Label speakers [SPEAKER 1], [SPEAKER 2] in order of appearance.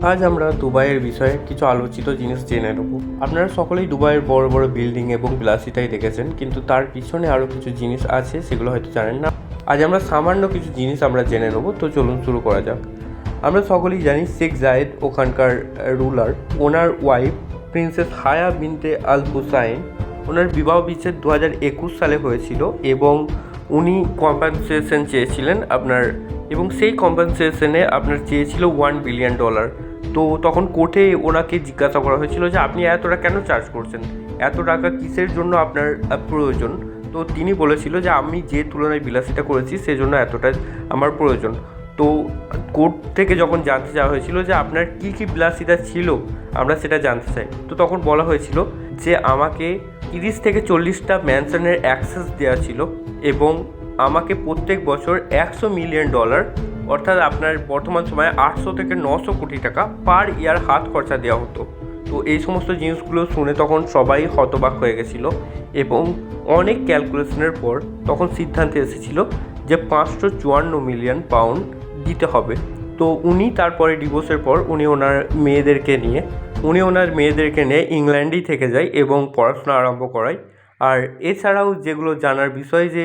[SPEAKER 1] আজ আমরা দুবাইয়ের বিষয়ে কিছু আলোচিত জিনিস জেনে নেব। আপনারা সকলেই দুবাইয়ের বড় বড় বিল্ডিং এবং বিলাসিতাই দেখেছেন, কিন্তু তার পিছনে আরও কিছু জিনিস আছে, সেগুলো হয়তো জানেন না। আজ আমরা সামান্য কিছু জিনিস আমরা জেনে নেব। তো চলুন শুরু করা যাক। আমরা সকলেই জানি শেখ জায়েদ ওখানকার রুলার। ওনার ওয়াইফ প্রিন্সেস হায়া বিনতে আল হুসাইন, ওনার বিবাহ বিচ্ছেদ 2021 সালে হয়েছিল এবং উনি কম্পেনসেশন চেয়েছিলেন আপনার, এবং সেই কম্পেনসেশনে আপনার চেয়েছিল $1 বিলিয়ন। তো তখন কোর্টে ওনাকে জিজ্ঞাসা করা হয়েছিল যে আপনি এতটা কেন চার্জ করছেন, এত টাকা কিসের জন্য আপনার প্রয়োজন। তো তিনি বলেছিল যে আমি যে তুলনায় বিলাসিতা করেছি সেজন্য এতটা আমার প্রয়োজন। তো কোর্ট থেকে যখন জানতে চাওয়া হয়েছিল যে আপনার কী কী বিলাসিতা ছিল, আমরা সেটা জানতে চাই, তো তখন বলা হয়েছিল যে আমাকে 30 থেকে 40টা ম্যানশনের অ্যাক্সেস দেওয়া ছিল এবং আমাকে প্রত্যেক বছর $100 মিলিয়ন, অর্থাৎ আপনার বর্তমান সময়ে 800 থেকে 900 কোটি টাকা পার ইয়ার হাত খরচা দেওয়া হতো। তো এই সমস্ত জিনিসগুলো শুনে তখন সবাই হতবাক হয়ে গেছিলো এবং অনেক ক্যালকুলেশনের পর তখন সিদ্ধান্তে এসেছিল যে 554 মিলিয়ন পাউন্ড দিতে হবে। তো উনি তারপরে ডিভোর্সের পর উনি ওনার মেয়েদেরকে নিয়ে ইংল্যান্ডেই থেকে যায় এবং পড়াশোনা আরম্ভ করায়। আর এছাড়াও যেগুলো জানার বিষয় যে